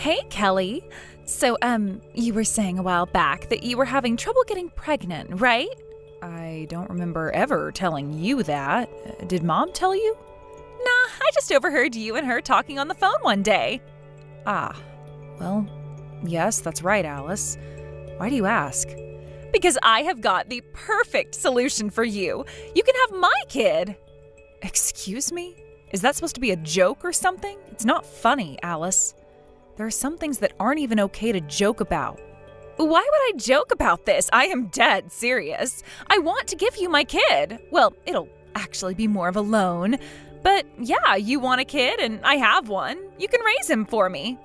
Hey, Kelly. So, you were saying a while back that you were having trouble getting pregnant, right? I don't remember ever telling you that. Did Mom tell you? Nah, I just overheard you and her talking on the phone one day. Ah, well, yes, that's right, Alice. Why do you ask? Because I have got the perfect solution for you. You can have my kid. Excuse me? Is that supposed to be a joke or something? It's not funny, Alice. There are some things that aren't even okay to joke about. Why would I joke about this? I am dead serious. I want to give you my kid. Well, it'll actually be more of a loan. But yeah, you want a kid and I have one. You can raise him for me.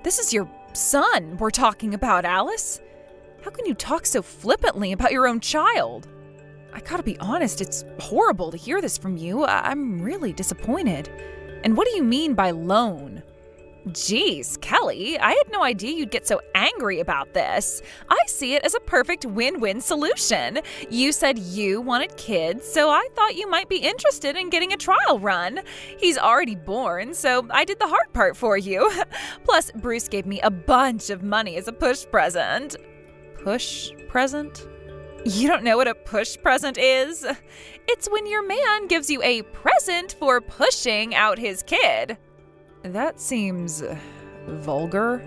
This is your son we're talking about, Alice. How can you talk so flippantly about your own child? I gotta be honest, it's horrible to hear this from you. I'm really disappointed. And what do you mean by loan? Geez, Kelly, I had no idea you'd get so angry about this. I see it as a perfect win-win solution. You said you wanted kids, so I thought you might be interested in getting a trial run. He's already born, so I did the hard part for you. Plus, Bruce gave me a bunch of money as a push present. Push present? You don't know what a push present is? It's when your man gives you a present for pushing out his kid. That seems vulgar.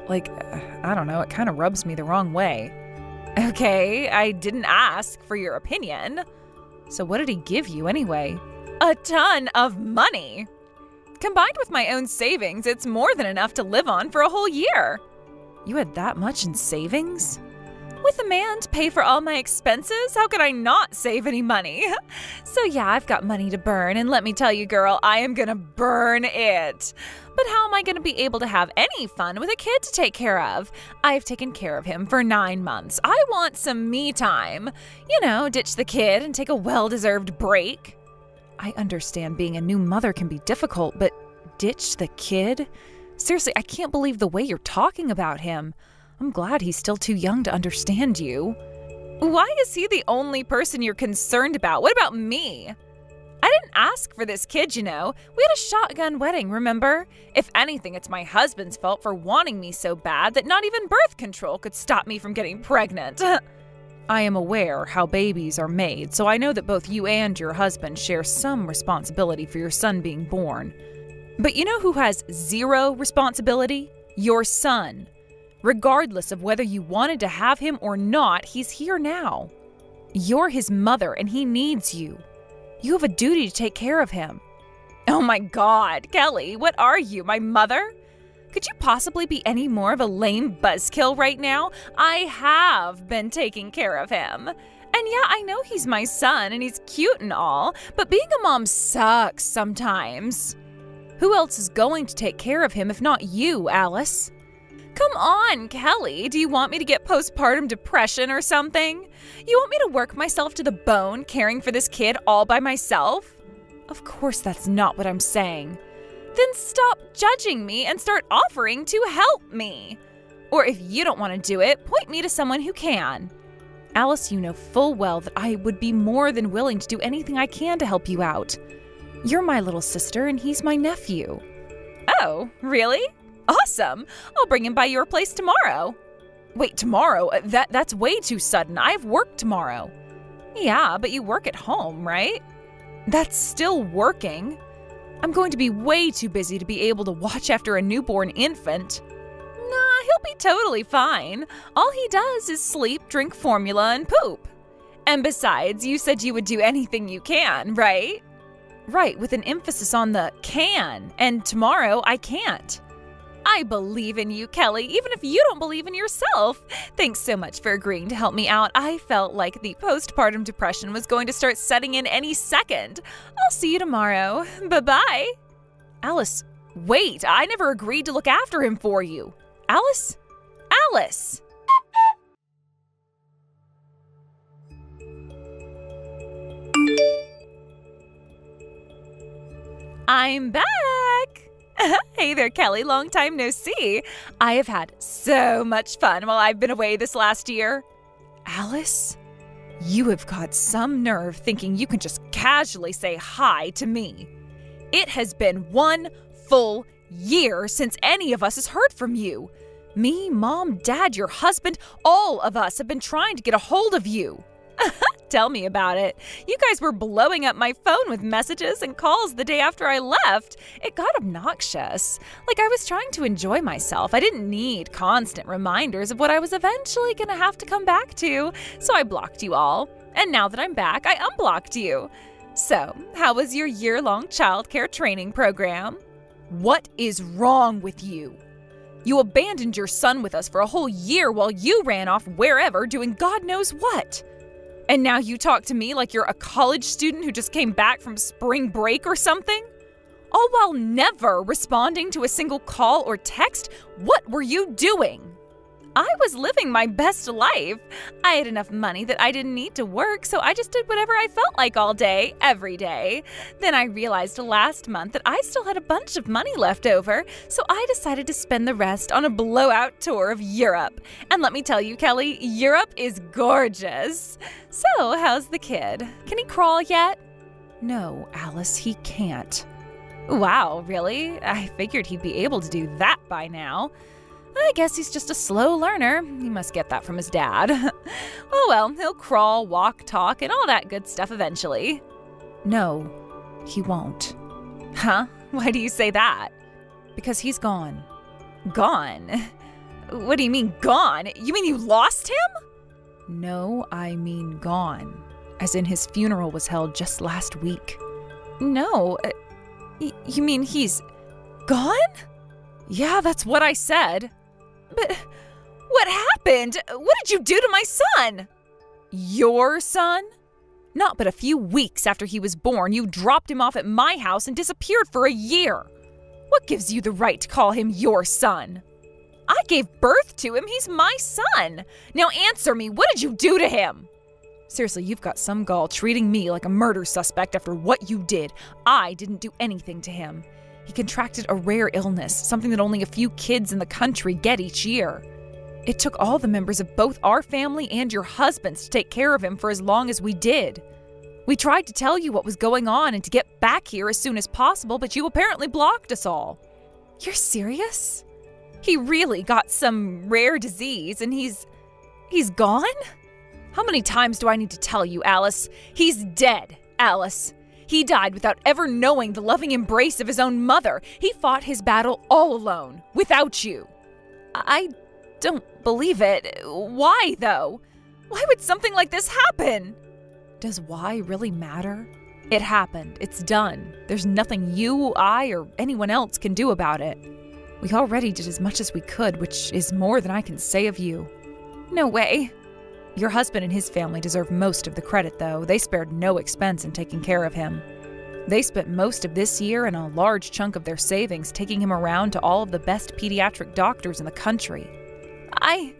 I don't know, it kind of rubs me the wrong way. Okay, I didn't ask for your opinion. So what did he give you anyway? A ton of money. Combined with my own savings, it's more than enough to live on for a whole year. You had that much in savings? With a man to pay for all my expenses, how could I not save any money? So yeah, I've got money to burn, and let me tell you, girl, I am gonna burn it. But how am I gonna be able to have any fun with a kid to take care of? I've taken care of him for 9 months. I want some me time. You know, ditch the kid and take a well-deserved break. I understand being a new mother can be difficult, but ditch the kid? Seriously, I can't believe the way you're talking about him. I'm glad he's still too young to understand you. Why is he the only person you're concerned about? What about me? I didn't ask for this kid, you know. We had a shotgun wedding, remember? If anything, it's my husband's fault for wanting me so bad that not even birth control could stop me from getting pregnant. I am aware how babies are made, so I know that both you and your husband share some responsibility for your son being born. But you know who has zero responsibility? Your son. Regardless of whether you wanted to have him or not, he's here now. You're his mother and he needs you. You have a duty to take care of him. Oh my God, Kelly, what are you, my mother? Could you possibly be any more of a lame buzzkill right now? I have been taking care of him. And yeah, I know he's my son and he's cute and all, but being a mom sucks sometimes. Who else is going to take care of him if not you, Alice? Come on, Kelly. Do you want me to get postpartum depression or something? You want me to work myself to the bone caring for this kid all by myself? Of course that's not what I'm saying. Then stop judging me and start offering to help me. Or if you don't want to do it, point me to someone who can. Alice, you know full well that I would be more than willing to do anything I can to help you out. You're my little sister and he's my nephew. Oh, really? Awesome! I'll bring him by your place tomorrow. Wait, tomorrow? That's way too sudden. I have work tomorrow. Yeah, but you work at home, right? That's still working. I'm going to be way too busy to be able to watch after a newborn infant. Nah, he'll be totally fine. All he does is sleep, drink formula, and poop. And besides, you said you would do anything you can, right? Right, with an emphasis on the can, and tomorrow I can't. I believe in you, Kelly, even if you don't believe in yourself. Thanks so much for agreeing to help me out. I felt like the postpartum depression was going to start setting in any second. I'll see you tomorrow. Bye-bye. Alice, wait, I never agreed to look after him for you. Alice? Alice! I'm back! Hey there, Kelly. Long time no see. I have had so much fun while I've been away this last year. Alice, you have got some nerve thinking you can just casually say hi to me. It has been 1 full year since any of us has heard from you. Me, Mom, Dad, your husband, all of us have been trying to get a hold of you. Tell me about it. You guys were blowing up my phone with messages and calls the day after I left. It got obnoxious. Like I was trying to enjoy myself. I didn't need constant reminders of what I was eventually going to have to come back to. So I blocked you all. And now that I'm back, I unblocked you. So, how was your year-long childcare training program? What is wrong with you? You abandoned your son with us for a whole year while you ran off wherever doing God knows what. And now you talk to me like you're a college student who just came back from spring break or something? All while never responding to a single call or text? What were you doing? I was living my best life. I had enough money that I didn't need to work, so I just did whatever I felt like all day, every day. Then I realized last month that I still had a bunch of money left over, so I decided to spend the rest on a blowout tour of Europe. And let me tell you, Kelly, Europe is gorgeous. So, how's the kid? Can he crawl yet? No, Alice, he can't. Wow, really? I figured he'd be able to do that by now. I guess he's just a slow learner. He must get that from his dad. Oh well, he'll crawl, walk, talk, and all that good stuff eventually. No, he won't. Huh? Why do you say that? Because he's gone. Gone? What do you mean gone? You mean you lost him? No, I mean gone. As in his funeral was held just last week. No, you mean he's gone? Yeah, that's what I said. But what happened? What did you do to my son? Your son? Not but a few weeks after he was born, you dropped him off at my house and disappeared for a year. What gives you the right to call him your son? I gave birth to him. He's my son. Now answer me. What did you do to him? Seriously, you've got some gall treating me like a murder suspect after what you did. I didn't do anything to him. He contracted a rare illness, something that only a few kids in the country get each year. It took all the members of both our family and your husband's to take care of him for as long as we did. We tried to tell you what was going on and to get back here as soon as possible, but you apparently blocked us all. You're serious? He really got some rare disease and he's gone? How many times do I need to tell you, Alice? He's dead, Alice. He died without ever knowing the loving embrace of his own mother. He fought his battle all alone, without you. I don't believe it. Why, though? Why would something like this happen? Does why really matter? It happened. It's done. There's nothing you, I, or anyone else can do about it. We already did as much as we could, which is more than I can say of you. No way. Your husband and his family deserve most of the credit, though. They spared no expense in taking care of him. They spent most of this year and a large chunk of their savings taking him around to all of the best pediatric doctors in the country. I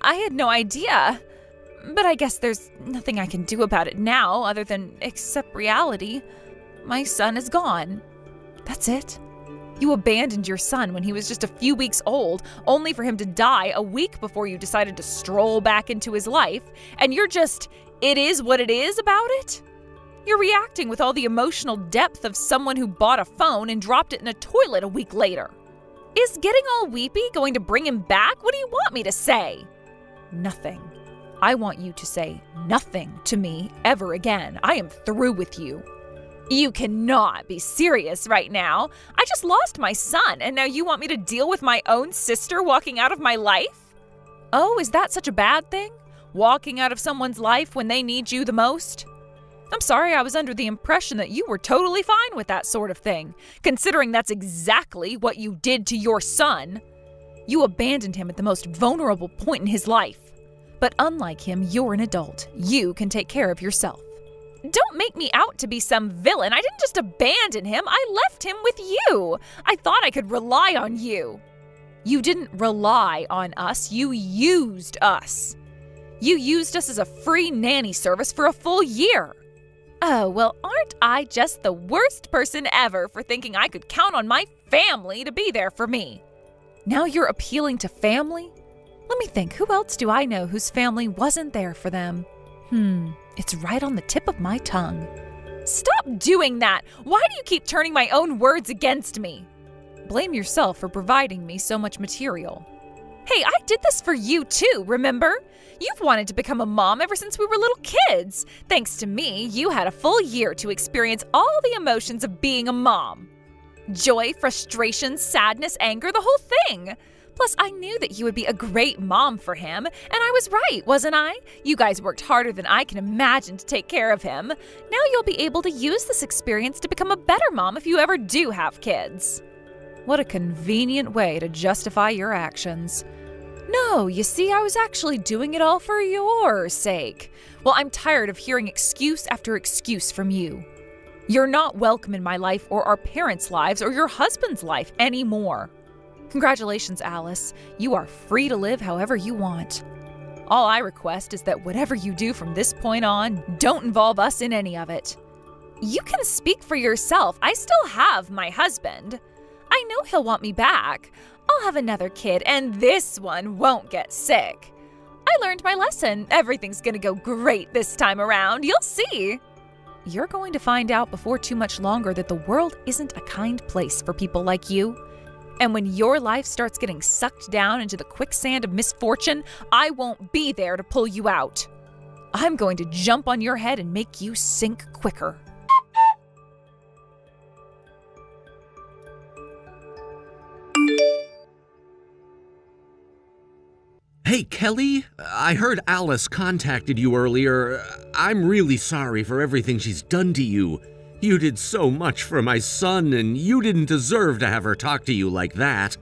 had no idea. But I guess there's nothing I can do about it now other than accept reality. My son is gone. That's it. You abandoned your son when he was just a few weeks old, only for him to die a week before you decided to stroll back into his life, and you're just, it is what it is about it? You're reacting with all the emotional depth of someone who bought a phone and dropped it in a toilet a week later. Is getting all weepy going to bring him back? What do you want me to say? Nothing. I want you to say nothing to me ever again. I am through with you. You cannot be serious right now. I just lost my son, and now you want me to deal with my own sister walking out of my life? Oh, is that such a bad thing? Walking out of someone's life when they need you the most? I'm sorry, I was under the impression that you were totally fine with that sort of thing, considering that's exactly what you did to your son. You abandoned him at the most vulnerable point in his life. But unlike him, you're an adult. You can take care of yourself. Don't make me out to be some villain. I didn't just abandon him. I left him with you. I thought I could rely on you. You didn't rely on us. You used us. You used us as a free nanny service for a full year. Oh, well, aren't I just the worst person ever for thinking I could count on my family to be there for me? Now you're appealing to family? Let me think. Who else do I know whose family wasn't there for them? It's right on the tip of my tongue. Stop doing that! Why do you keep turning my own words against me? blame yourself for providing me so much material. Hey, I did this for you too, remember? You've wanted to become a mom ever since we were little kids. Thanks to me, you had a full year to experience all the emotions of being a mom. Joy, frustration, sadness, anger, the whole thing. Plus, I knew that you would be a great mom for him, and I was right, wasn't I? You guys worked harder than I can imagine to take care of him. Now you'll be able to use this experience to become a better mom if you ever do have kids. What a convenient way to justify your actions. No, you see, I was actually doing it all for your sake. Well, I'm tired of hearing excuse after excuse from you. You're not welcome in my life or our parents' lives or your husband's life anymore. Congratulations, Alice. You are free to live however you want. All I request is that whatever you do from this point on, don't involve us in any of it. You can speak for yourself. I still have my husband. I know he'll want me back. I'll have another kid, and this one won't get sick. I learned my lesson. Everything's gonna go great this time around. You'll see. You're going to find out before too much longer that the world isn't a kind place for people like you. And when your life starts getting sucked down into the quicksand of misfortune, I won't be there to pull you out. I'm going to jump on your head and make you sink quicker. Hey, Kelly, I heard Alice contacted you earlier. I'm really sorry for everything she's done to you. You did so much for my son, and you didn't deserve to have her talk to you like that.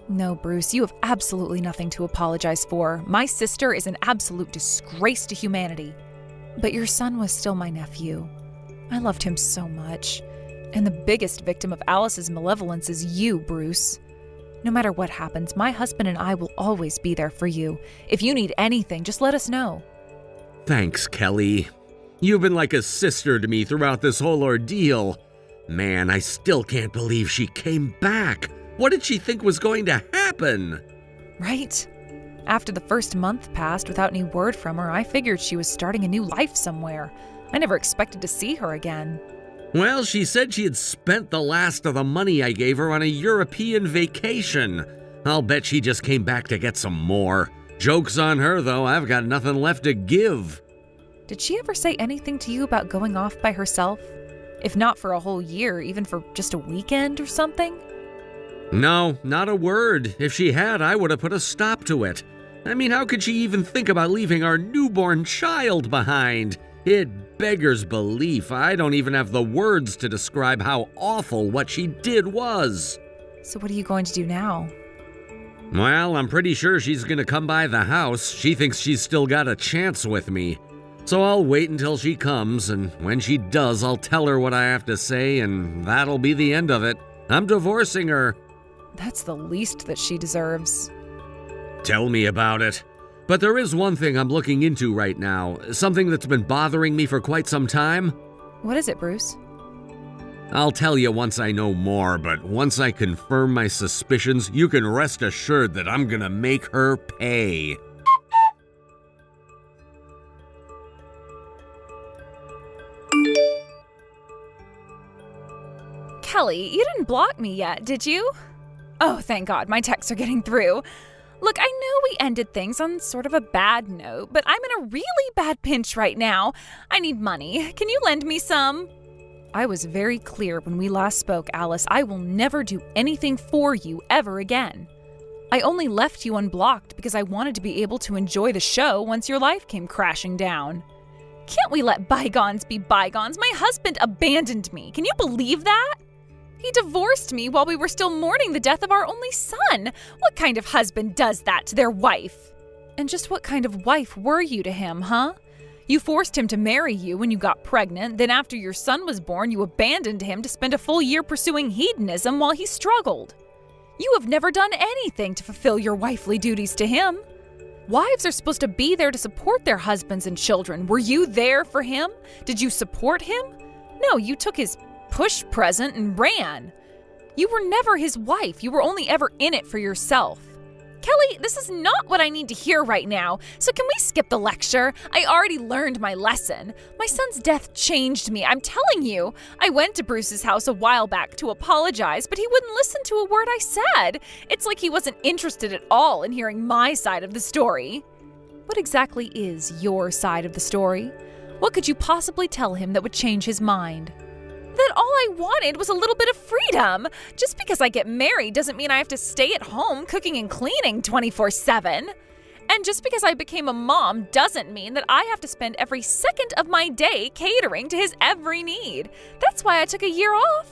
No, Bruce, you have absolutely nothing to apologize for. My sister is an absolute disgrace to humanity. But your son was still my nephew. I loved him so much. And the biggest victim of Alice's malevolence is you, Bruce. No matter what happens, my husband and I will always be there for you. If you need anything, just let us know. Thanks, Kelly. You've been like a sister to me throughout this whole ordeal. Man, I still can't believe she came back. What did she think was going to happen? Right? After the first month passed without any word from her, I figured she was starting a new life somewhere. I never expected to see her again. Well, she said she had spent the last of the money I gave her on a European vacation. I'll bet she just came back to get some more. Joke's on her, though. I've got nothing left to give. Did she ever say anything to you about going off by herself? If not for a whole year, even for just a weekend or something? No, not a word. If she had, I would have put a stop to it. I mean, how could she even think about leaving our newborn child behind? It beggars belief. I don't even have the words to describe how awful what she did was. So what are you going to do now? Well, I'm pretty sure she's gonna come by the house. She thinks she's still got a chance with me. So I'll wait until she comes, and when she does, I'll tell her what I have to say, and that'll be the end of it. I'm divorcing her. That's the least that she deserves. Tell me about it. But there is one thing I'm looking into right now, something that's been bothering me for quite some time. What is it, Bruce? I'll tell you once I know more, but once I confirm my suspicions, you can rest assured that I'm gonna make her pay. Kelly, you didn't block me yet, did you? Oh, thank God, my texts are getting through. Look, I know we ended things on sort of a bad note, but I'm in a really bad pinch right now. I need money. Can you lend me some? I was very clear when we last spoke, Alice. I will never do anything for you ever again. I only left you unblocked because I wanted to be able to enjoy the show once your life came crashing down. Can't we let bygones be bygones? My husband abandoned me. Can you believe that? He divorced me while we were still mourning the death of our only son. What kind of husband does that to their wife? And just what kind of wife were you to him, huh? You forced him to marry you when you got pregnant, then after your son was born, you abandoned him to spend a full year pursuing hedonism while he struggled. You have never done anything to fulfill your wifely duties to him. Wives are supposed to be there to support their husbands and children. Were you there for him? Did you support him? No, you took his push present and ran. You were never his wife. You were only ever in it for yourself. Kelly, this is not what I need to hear right now, so can we skip the lecture? I already learned my lesson. My son's death changed me, I'm telling you. I went to Bruce's house a while back to apologize, but he wouldn't listen to a word I said. It's like he wasn't interested at all in hearing my side of the story. What exactly is your side of the story? What could you possibly tell him that would change his mind? That all I wanted was a little bit of freedom. Just because I get married doesn't mean I have to stay at home cooking and cleaning 24/7. And just because I became a mom doesn't mean that I have to spend every second of my day catering to his every need. That's why I took a year off.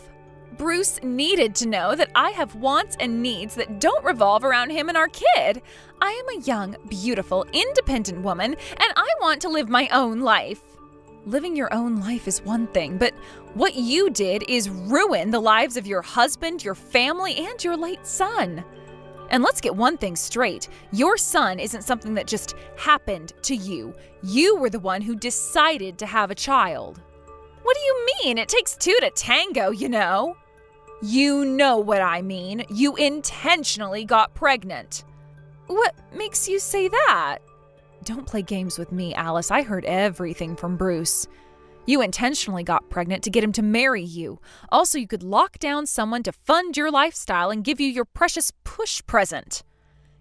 Bruce needed to know that I have wants and needs that don't revolve around him and our kid. I am a young, beautiful, independent woman, and I want to live my own life. Living your own life is one thing, but what you did is ruin the lives of your husband, your family, and your late son. And let's get one thing straight. Your son isn't something that just happened to you. You were the one who decided to have a child. What do you mean? It takes two to tango, you know. You know what I mean. You intentionally got pregnant. What makes you say that? Don't play games with me, Alice. I heard everything from Bruce. You intentionally got pregnant to get him to marry you. Also, you could lock down someone to fund your lifestyle and give you your precious push present.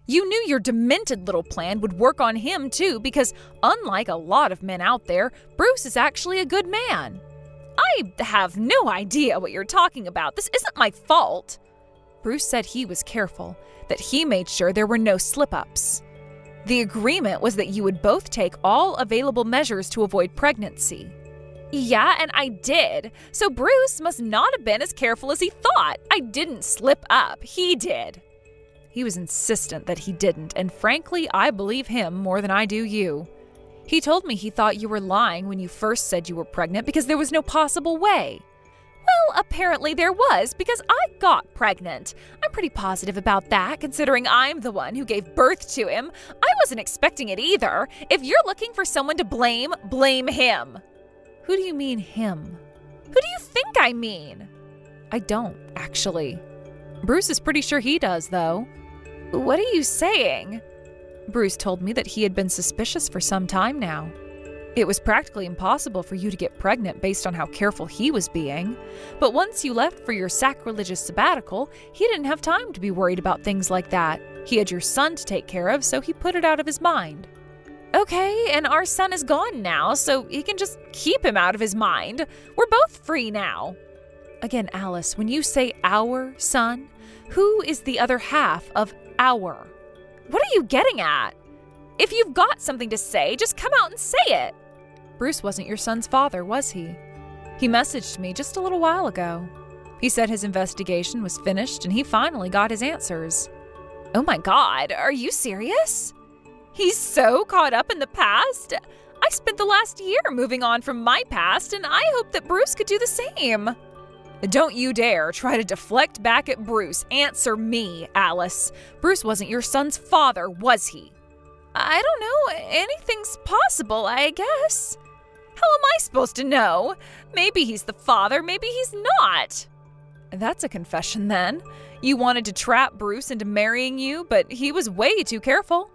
You knew your demented little plan would work on him too, because unlike a lot of men out there, Bruce is actually a good man. I have no idea what you're talking about. This isn't my fault. Bruce said he was careful, that he made sure there were no slip-ups. The agreement was that you would both take all available measures to avoid pregnancy. Yeah, and I did. So Bruce must not have been as careful as he thought. I didn't slip up. He did. He was insistent that he didn't, and frankly, I believe him more than I do you. He told me he thought you were lying when you first said you were pregnant because there was no possible way. Well, apparently there was, because I got pregnant. I'm pretty positive about that, considering I'm the one who gave birth to him. I wasn't expecting it either. If you're looking for someone to blame, blame him. Who do you mean, him? Who do you think I mean? I don't, actually. Bruce is pretty sure he does, though. What are you saying? Bruce told me that he had been suspicious for some time now. It was practically impossible for you to get pregnant based on how careful he was being. But once you left for your sacrilegious sabbatical, he didn't have time to be worried about things like that. He had your son to take care of, so he put it out of his mind. Okay, and our son is gone now, so he can just keep him out of his mind. We're both free now. Again, Alice, when you say our son, who is the other half of our? What are you getting at? If you've got something to say, just come out and say it. Bruce wasn't your son's father, was he? He messaged me just a little while ago. He said his investigation was finished and he finally got his answers. Oh my God, are you serious? He's so caught up in the past. I spent the last year moving on from my past, and I hope that Bruce could do the same. Don't you dare try to deflect back at Bruce. Answer me, Alice. Bruce wasn't your son's father, was he? I don't know. Anything's possible, I guess. How am I supposed to know? Maybe he's the father, maybe he's not. That's a confession then. You wanted to trap Bruce into marrying you, but he was way too careful.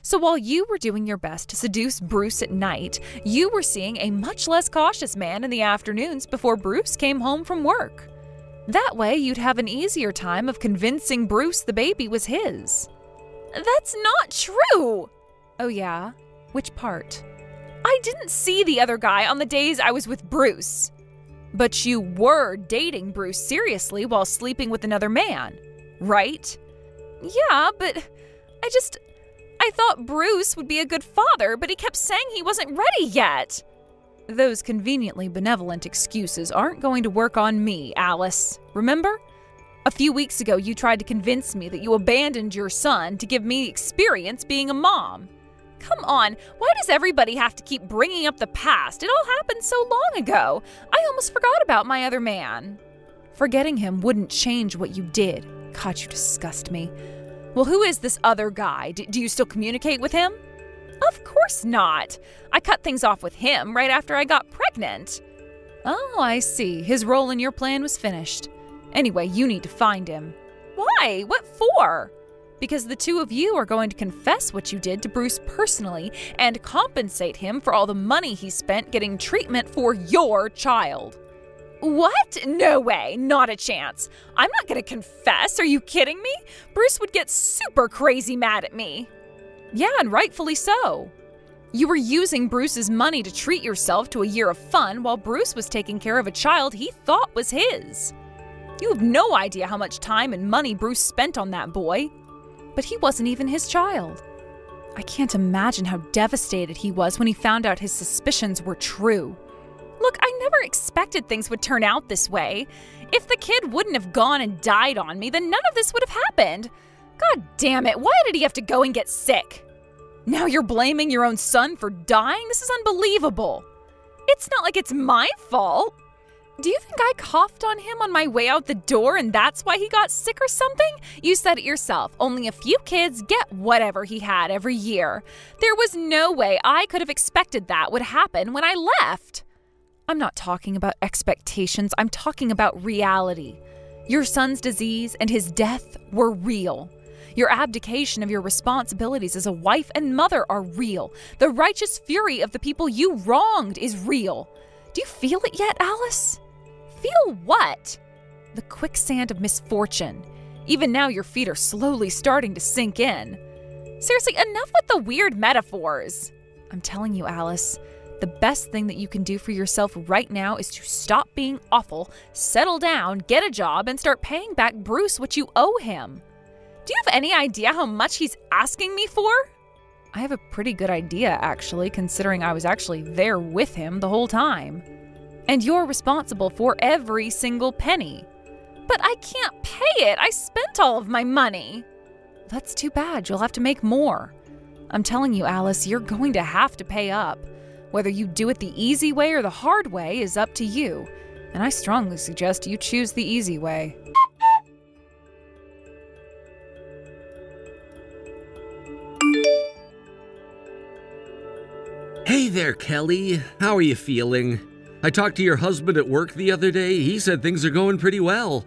So while you were doing your best to seduce Bruce at night, you were seeing a much less cautious man in the afternoons before Bruce came home from work. That way, you'd have an easier time of convincing Bruce the baby was his. That's not true! Oh yeah? Which part? I didn't see the other guy on the days I was with Bruce. But you were dating Bruce seriously while sleeping with another man, right? Yeah, but I thought Bruce would be a good father, but he kept saying he wasn't ready yet. Those conveniently benevolent excuses aren't going to work on me, Alice. Remember? A few weeks ago, you tried to convince me that you abandoned your son to give me experience being a mom. Come on, why does everybody have to keep bringing up the past? It all happened so long ago. I almost forgot about my other man. Forgetting him wouldn't change what you did. God, you disgust me. Well, who is this other guy? Do you still communicate with him? Of course not. I cut things off with him right after I got pregnant. Oh, I see. His role in your plan was finished. Anyway, you need to find him. Why? What for? because the two of you are going to confess what you did to Bruce personally and compensate him for all the money he spent getting treatment for your child. What? No way, not a chance. I'm not going to confess, are you kidding me? Bruce would get super crazy mad at me. Yeah, and rightfully so. You were using Bruce's money to treat yourself to a year of fun while Bruce was taking care of a child he thought was his. You have no idea how much time and money Bruce spent on that boy. But he wasn't even his child. I can't imagine how devastated he was when he found out his suspicions were true. Look, I never expected things would turn out this way. If the kid wouldn't have gone and died on me, then none of this would have happened. God damn it, why did he have to go and get sick? Now you're blaming your own son for dying? This is unbelievable. It's not like it's my fault. Do you think I coughed on him on my way out the door and that's why he got sick or something? You said it yourself. Only a few kids get whatever he had every year. There was no way I could have expected that would happen when I left. I'm not talking about expectations. I'm talking about reality. Your son's disease and his death were real. Your abdication of your responsibilities as a wife and mother are real. The righteous fury of the people you wronged is real. Do you feel it yet, Alice? Feel what? The quicksand of misfortune. Even now your feet are slowly starting to sink in. Seriously, enough with the weird metaphors. I'm telling you, Alice, the best thing that you can do for yourself right now is to stop being awful, settle down, get a job, and start paying back Bruce what you owe him. Do you have any idea how much he's asking me for? I have a pretty good idea, actually, considering I was actually there with him the whole time. And you're responsible for every single penny. But I can't pay it. I spent all of my money. That's too bad. You'll have to make more. I'm telling you, Alice, you're going to have to pay up. Whether you do it the easy way or the hard way is up to you. And I strongly suggest you choose the easy way. Hey there, Kelly. How are you feeling? I talked to your husband at work the other day. He said things are going pretty well.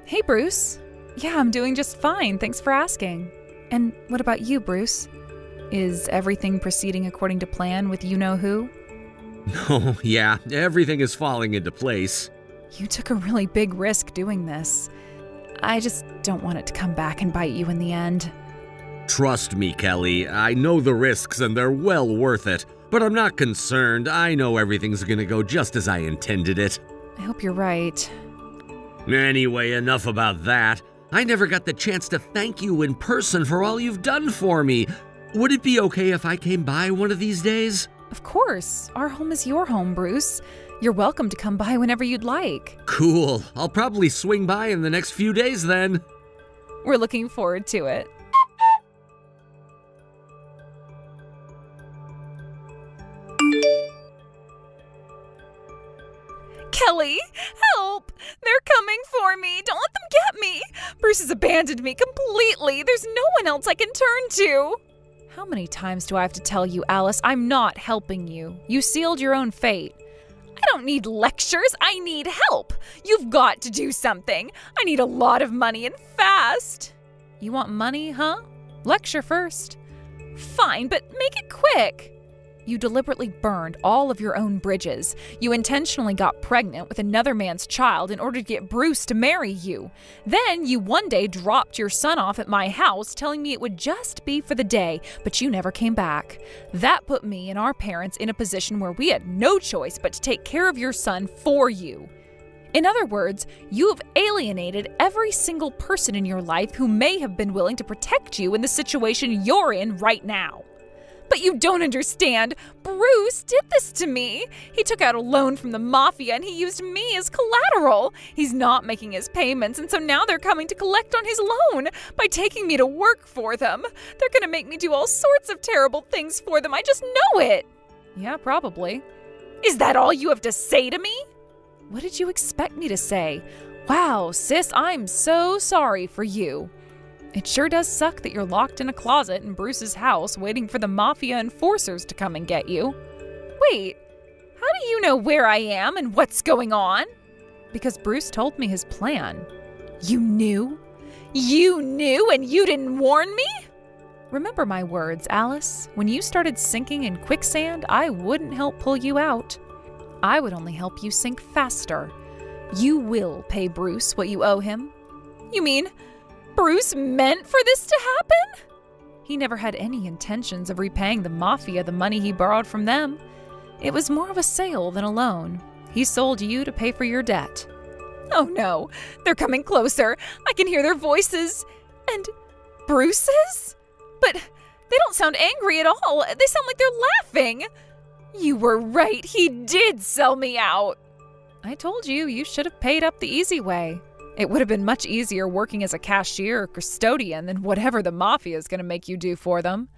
Hey, Bruce. Yeah, I'm doing just fine. Thanks for asking. And what about you, Bruce? Is everything proceeding according to plan with you-know-who? Oh, yeah. Everything is falling into place. You took a really big risk doing this. I just don't want it to come back and bite you in the end. Trust me, Kelly. I know the risks and they're well worth it. But I'm not concerned. I know everything's gonna go just as I intended it. I hope you're right. Anyway, enough about that. I never got the chance to thank you in person for all you've done for me. Would it be okay if I came by one of these days? Of course. Our home is your home, Bruce. You're welcome to come by whenever you'd like. Cool. I'll probably swing by in the next few days then. We're looking forward to it. Kelly, help! They're coming for me. Don't let them get me. Bruce has abandoned me completely. There's no one else I can turn to. How many times do I have to tell you, Alice, I'm not helping you? You sealed your own fate. I don't need lectures. I need help. You've got to do something. I need a lot of money and fast. You want money, huh? Lecture first. Fine, but make it quick. You deliberately burned all of your own bridges. You intentionally got pregnant with another man's child in order to get Bruce to marry you. Then you one day dropped your son off at my house, telling me it would just be for the day, but you never came back. That put me and our parents in a position where we had no choice but to take care of your son for you. In other words, you have alienated every single person in your life who may have been willing to protect you in the situation you're in right now. But you don't understand. Bruce did this to me. He took out a loan from the mafia and he used me as collateral. He's not making his payments, and so now they're coming to collect on his loan by taking me to work for them. They're gonna make me do all sorts of terrible things for them. I just know it. Yeah, probably. Is that all you have to say to me? What did you expect me to say? Wow, sis, I'm so sorry for you. It sure does suck that you're locked in a closet in Bruce's house waiting for the mafia enforcers to come and get you. Wait, how do you know where I am and what's going on? Because Bruce told me his plan. You knew? You knew and you didn't warn me? Remember my words, Alice. When you started sinking in quicksand, I wouldn't help pull you out. I would only help you sink faster. You will pay Bruce what you owe him. You mean Bruce meant for this to happen? He never had any intentions of repaying the Mafia the money he borrowed from them. It was more of a sale than a loan. He sold you to pay for your debt. Oh no, they're coming closer. I can hear their voices. And Bruce's? But they don't sound angry at all. They sound like they're laughing. You were right. He did sell me out. I told you, you should have paid up the easy way. It would have been much easier working as a cashier or custodian than whatever the Mafia is going to make you do for them.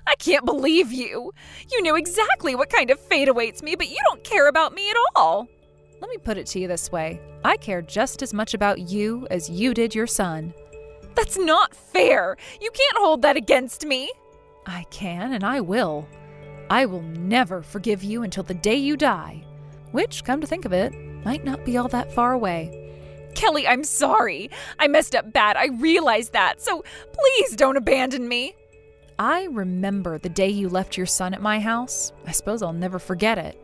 I can't believe you. You knew exactly what kind of fate awaits me, but you don't care about me at all. Let me put it to you this way. I care just as much about you as you did your son. That's not fair. You can't hold that against me. I can, and I will. I will never forgive you until the day you die, which, come to think of it, might not be all that far away. Kelly, I'm sorry. I messed up bad. I realize that. So please don't abandon me. I remember the day you left your son at my house. I suppose I'll never forget it.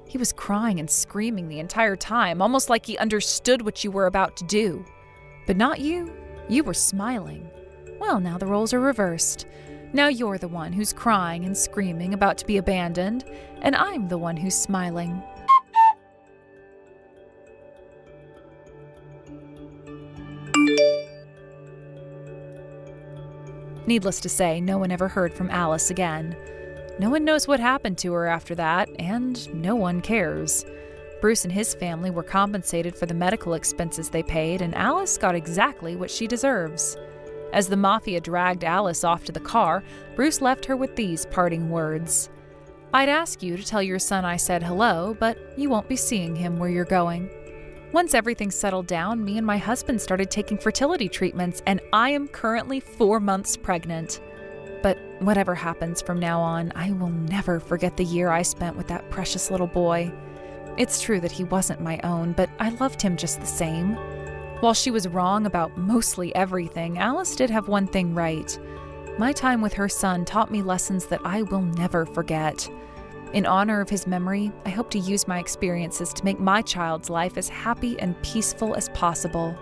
He was crying and screaming the entire time, almost like he understood what you were about to do. But not you. You were smiling. Well, now the roles are reversed. Now you're the one who's crying and screaming about to be abandoned, and I'm the one who's smiling. Needless to say, no one ever heard from Alice again. No one knows what happened to her after that, and no one cares. Bruce and his family were compensated for the medical expenses they paid, and Alice got exactly what she deserves. As the Mafia dragged Alice off to the car, Bruce left her with these parting words. I'd ask you to tell your son I said hello, but you won't be seeing him where you're going. Once everything settled down, me and my husband started taking fertility treatments, and I am currently 4 months pregnant. But whatever happens from now on, I will never forget the year I spent with that precious little boy. It's true that he wasn't my own, but I loved him just the same. While she was wrong about mostly everything, Alice did have one thing right. My time with her son taught me lessons that I will never forget. In honor of his memory, I hope to use my experiences to make my child's life as happy and peaceful as possible.